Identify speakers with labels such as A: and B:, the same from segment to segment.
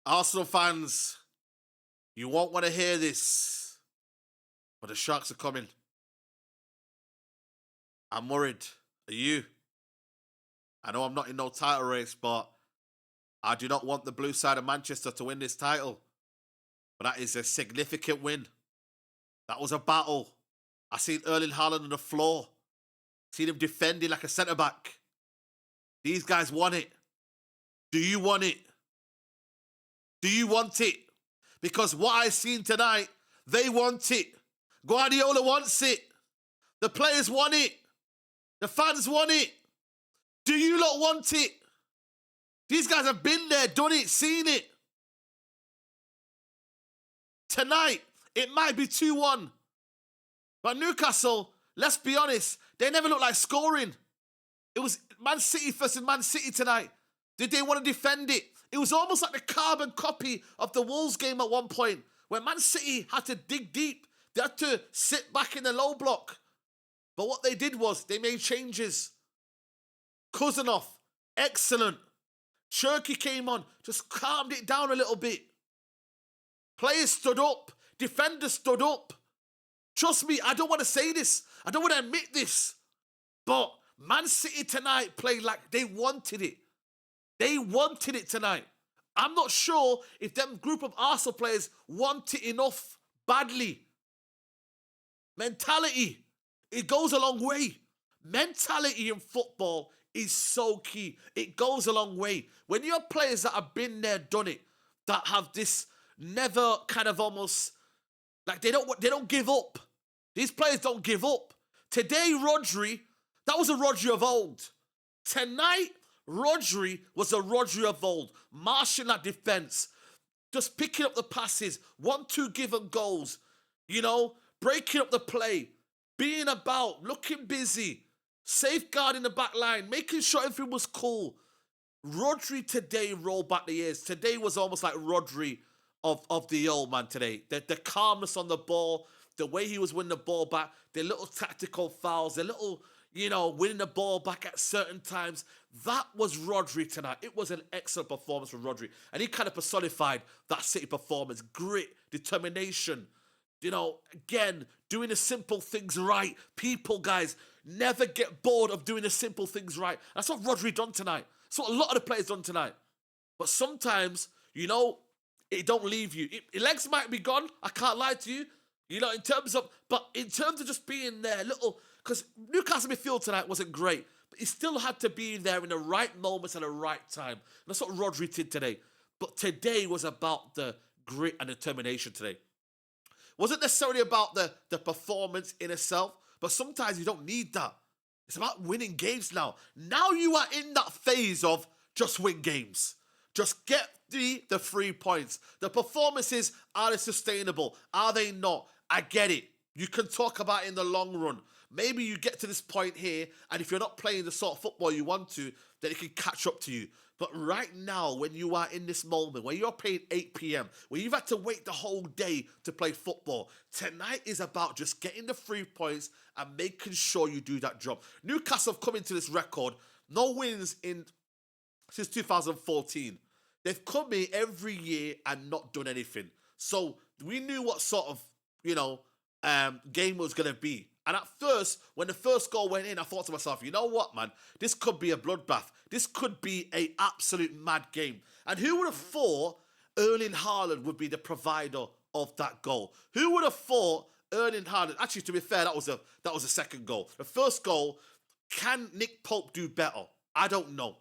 A: Arsenal fans, you won't want to hear this, but the Sharks are coming. I'm worried. Are you? I know I'm not in no title race, but I do not want the blue side of Manchester to win this title. But that is a significant win. That was a battle. I seen Erling Haaland on the floor. Seen him defending like a centre back. These guys want it. Do you want it? Do you want it? Because what I seen tonight, they want it. Guardiola wants it. The players want it. The fans want it. Do you not want it? These guys have been there, done it, seen it. Tonight, it might be 2-1. But Newcastle, let's be honest, they never looked like scoring. It was Man City versus Man City tonight. Did they want to defend it? It was almost like the carbon copy of the Wolves game at one point, where Man City had to dig deep. They had to sit back in the low block. But what they did was they made changes. Kuzanov, excellent. Cherky came on, just calmed it down a little bit. Players stood up. Defenders stood up. Trust me, I don't want to say this. I don't want to admit this. But Man City tonight played like they wanted it. They wanted it tonight. I'm not sure if them group of Arsenal players want it enough badly. Mentality, it goes a long way. Mentality in football is so key. It goes a long way. When you have players that have been there, done it, that have this never kind of almost, like they don't give up. These players don't give up. Today, Rodri, that was a Rodri of old. Tonight, Rodri was a Rodri of old. Marshalling that defense. Just picking up the passes. 1-2 given goals. You know, breaking up the play. Being about, looking busy. Safeguarding the back line. Making sure everything was cool. Rodri today rolled back the years. Today was almost like Rodri of the old man today. The calmness on the ball. The way he was winning the ball back. The little tactical fouls. The little, winning the ball back at certain times. That was Rodri tonight. It was an excellent performance from Rodri. And he kind of personified that City performance. Grit, determination. Again, doing the simple things right. People, guys, never get bored of doing the simple things right. That's what Rodri done tonight. That's what a lot of the players done tonight. But sometimes, it don't leave you. Legs might be gone. I can't lie to you. in terms of just being there, because Newcastle midfield tonight wasn't great, but he still had to be there in the right moments at the right time. And that's what Rodri did today. But today was about the grit and determination today. Wasn't necessarily about the performance in itself, but sometimes you don't need that. It's about winning games now. Now you are in that phase of just win games. Just get the 3 points. The performances, are they sustainable? Are they not? I get it. You can talk about it in the long run. Maybe you get to this point here, and if you're not playing the sort of football you want to, then it can catch up to you. But right now, when you are in this moment, when you're playing 8 p.m., when you've had to wait the whole day to play football, tonight is about just getting the 3 points and making sure you do that job. Newcastle have come into this record, no wins since 2014. They've come in every year and not done anything. So we knew what sort of, game was going to be. And at first, when the first goal went in, I thought to myself, you know what, man? This could be a bloodbath. This could be an absolute mad game. And who would have thought Erling Haaland would be the provider of that goal? Who would have thought Erling Haaland? Actually, to be fair, that was a second goal. The first goal, can Nick Pope do better? I don't know.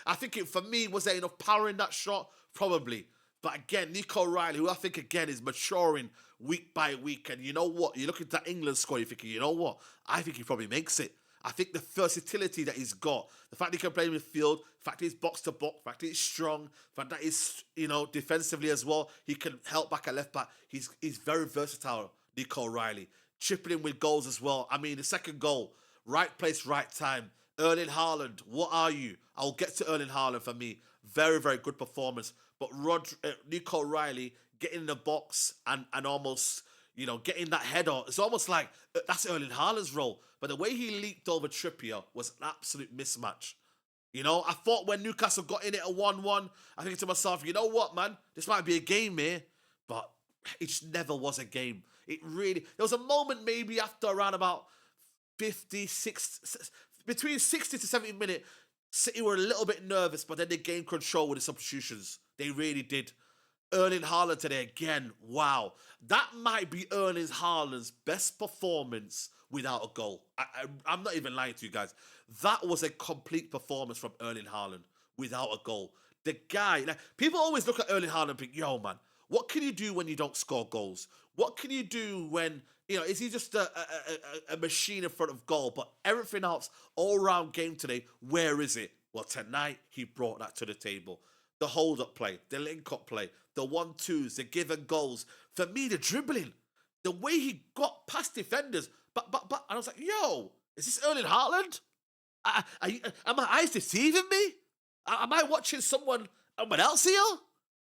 A: I think for me, was there enough power in that shot? Probably. But again, Nico Riley, who I think, again, is maturing week by week. And you know what? You look at that England squad, you're thinking, you know what? I think he probably makes it. I think the versatility that he's got, the fact he can play in midfield, the fact he's box-to-box, the fact he's strong, the fact that he's, defensively as well, he can help back at left-back. He's very versatile, Nico Riley. Chipping in with goals as well. I mean, the second goal, right place, right time. Erling Haaland, what are you? I'll get to Erling Haaland for me. Very, very good performance. But Nico Riley getting in the box and almost, getting that header. It's almost like that's Erling Haaland's role. But the way he leaped over Trippier was an absolute mismatch. I thought when Newcastle got in it at 1-1, I think to myself, you know what, man? This might be a game here, but it just never was a game. It really, there was a moment maybe after around about 56, between 60 to 70 minutes, City were a little bit nervous, but then they gained control with the substitutions. They really did. Erling Haaland today again. Wow, that might be Erling Haaland's best performance without a goal. I'm not even lying to you guys. That was a complete performance from Erling Haaland without a goal. The guy, like, people always look at Erling Haaland and think, yo, man, what can you do when you don't score goals? What can you do when, is he just a machine in front of goal? But everything else, all round game today, where is it? Well, tonight, he brought that to the table. The hold-up play, the link-up play, the 1-2s, the given goals. For me, the dribbling, the way he got past defenders. But, and I was like, yo, is this Erling Haaland? Are my eyes deceiving me? Am I watching someone else here?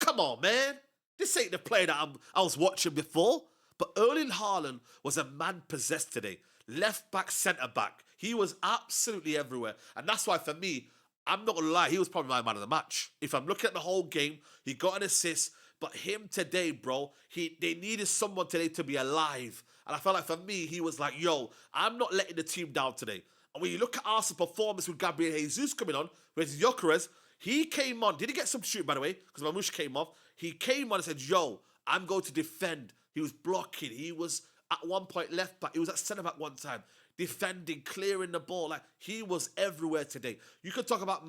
A: Come on, man. This ain't the player that I was watching before. But Erling Haaland was a man possessed today. Left back, centre back. He was absolutely everywhere. And that's why, for me, I'm not going to lie, he was probably my man of the match. If I'm looking at the whole game, he got an assist. But him today, bro, they needed someone today to be alive. And I felt like for me, he was like, yo, I'm not letting the team down today. And when you look at Arsenal's performance with Gabriel Jesus coming on, with Gyökeres, he came on. Did he get substituted, by the way? Because Mamouche came off. He came on and said, yo, I'm going to defend. He was blocking. He was at one point left back. He was at centre back one time. Defending, clearing the ball. Like, he was everywhere today. You could talk about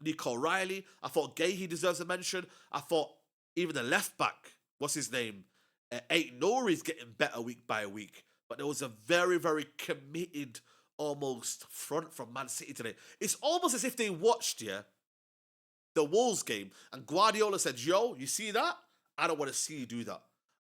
A: Nico Riley. I thought Gay, deserves a mention. I thought even the left back, what's his name? Nouri's getting better week by week. But there was a very, very committed almost front from Man City today. It's almost as if they watched, the Wolves game, and Guardiola said, yo, you see that? I don't want to see you do that.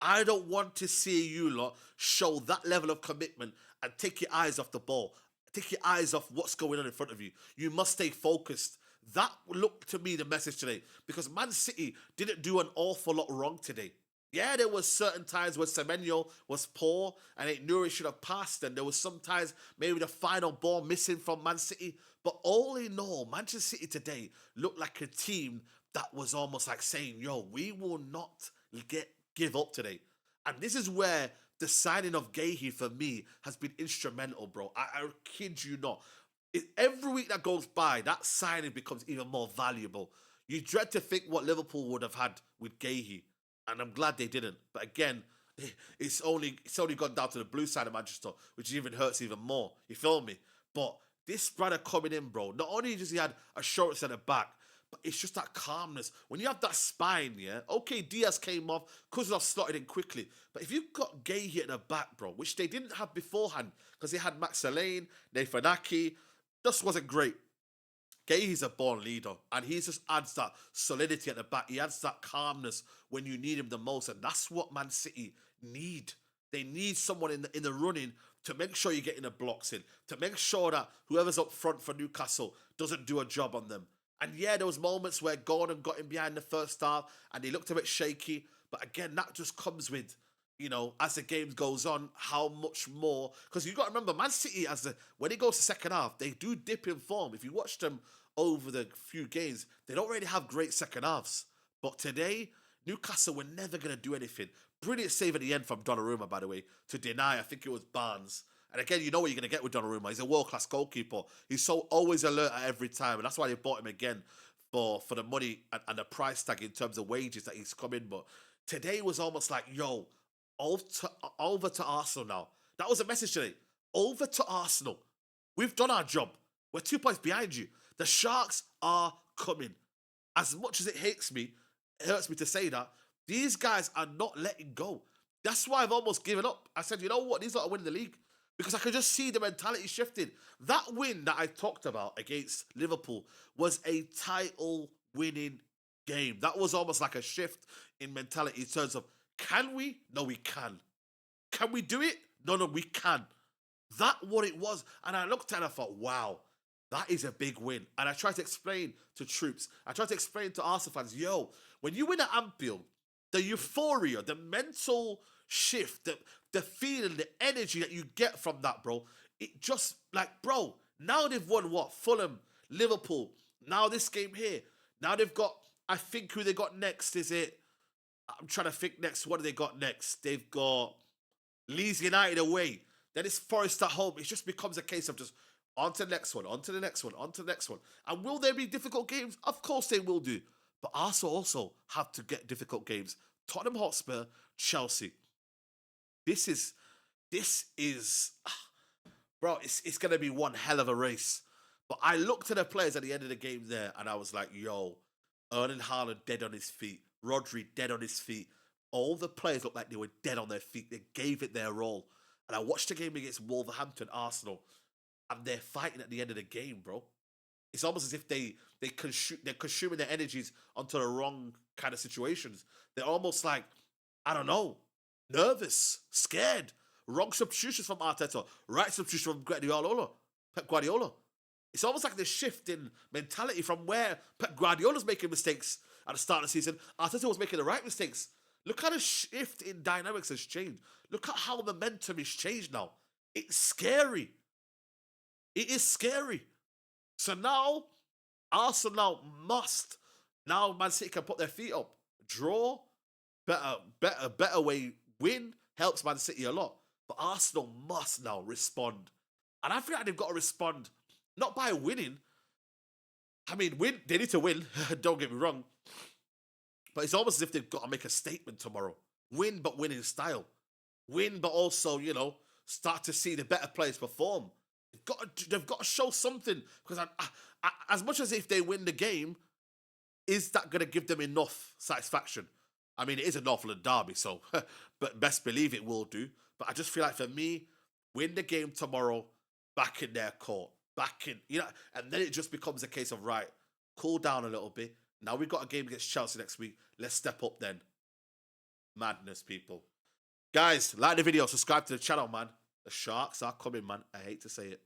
A: I don't want to see you lot show that level of commitment and take your eyes off the ball. Take your eyes off what's going on in front of you. You must stay focused. That looked to me the message today, because Man City didn't do an awful lot wrong today. Yeah, there was certain times where Semenyo was poor and Nouri should have passed, and there was sometimes maybe the final ball missing from Man City. But all in all, Manchester City today looked like a team that was almost like saying, yo, we will not give up today. And this is where the signing of Gahey for me has been instrumental, bro. I kid you not. Every week that goes by, that signing becomes even more valuable. You dread to think what Liverpool would have had with Gahey, and I'm glad they didn't. But again, it's only gone down to the blue side of Manchester, which even hurts even more. You feel me? But this brother coming in, bro, not only does he had a short centre back, but it's just that calmness. When you have that spine, okay, Diaz came off, Kuzlov slotted in quickly. But if you've got Gahey at the back, bro, which they didn't have beforehand, because they had Max Alain, Nathan Ake, just wasn't great. Gahey's a born leader, and he just adds that solidity at the back. He adds that calmness when you need him the most, and that's what Man City need. They need someone in the running to make sure you're getting the blocks in, to make sure that whoever's up front for Newcastle doesn't do a job on them. And yeah, there was moments where Gordon got in behind the first half and he looked a bit shaky. But again, that just comes with, as the game goes on, how much more. Because you've got to remember, Man City, when it goes to second half, they do dip in form. If you watch them over the few games, they don't really have great second halves. But today, Newcastle were never going to do anything. Brilliant save at the end from Donnarumma, by the way, to deny, I think it was Barnes. And again, you know what you're going to get with Donnarumma. He's a world-class goalkeeper. He's so always alert at every time. And that's why they bought him again for the money and the price tag in terms of wages that he's come in. But today was almost like, yo, over to Arsenal now. That was a message today. Over to Arsenal. We've done our job. We're 2 points behind you. The Sharks are coming. As much as it hurts me to say that, these guys are not letting go. That's why I've almost given up. I said, you know what? These are winning the league. Because I could just see the mentality shifting. That win that I talked about against Liverpool was a title-winning game. That was almost like a shift in mentality in terms of, can we? No, we can. Can we do it? No, we can. That what it was. And I looked at it and I thought, wow, that is a big win. And I tried to explain to troops. I tried to explain to Arsenal fans, yo, when you win at Anfield, the euphoria, the mental shift, the feeling, the energy that you get from that, bro, it just, like, bro, now they've won what? Fulham, Liverpool. Now this game here. Now they've got, I think who they got next is it, I'm trying to think next. What do they got next? They've got Leeds United away. Then it's Forest at home. It just becomes a case of just on to the next one, on to the next one, on to the next one. And will there be difficult games? Of course they will do. But Arsenal also have to get difficult games. Tottenham Hotspur, Chelsea. This is, bro, it's going to be one hell of a race. But I looked at the players at the end of the game there and I was like, yo, Erling Haaland dead on his feet. Rodri dead on his feet. All the players looked like they were dead on their feet. They gave it their all. And I watched the game against Wolverhampton, Arsenal, and they're fighting at the end of the game, bro. It's almost as if they're consuming their energies onto the wrong kind of situations. They're almost like, I don't know, nervous, scared. Wrong substitutions from Arteta, right substitution from Pep Guardiola. It's almost like this shift in mentality from where Pep Guardiola's making mistakes at the start of the season. Arteta was making the right mistakes. Look how the shift in dynamics has changed. Look at how momentum is changed now. It's scary. It is scary. So now, Arsenal must. Now Man City can put their feet up. Draw, better way, win, helps Man City a lot. But Arsenal must now respond. And I feel like they've got to respond, not by winning. I mean, they need to win, don't get me wrong. But it's almost as if they've got to make a statement tomorrow. Win, but win in style. Win, but also, start to see the better players perform. They've got to show something. Because as much as if they win the game, is that going to give them enough satisfaction? I mean, it is a Northland derby, so but best believe it will do. But I just feel like for me, win the game tomorrow, back in their court, and then it just becomes a case of, right, cool down a little bit. Now we've got a game against Chelsea next week. Let's step up then. Madness, people. Guys, like the video, subscribe to the channel, man. The Sharks are coming, man. I hate to say it.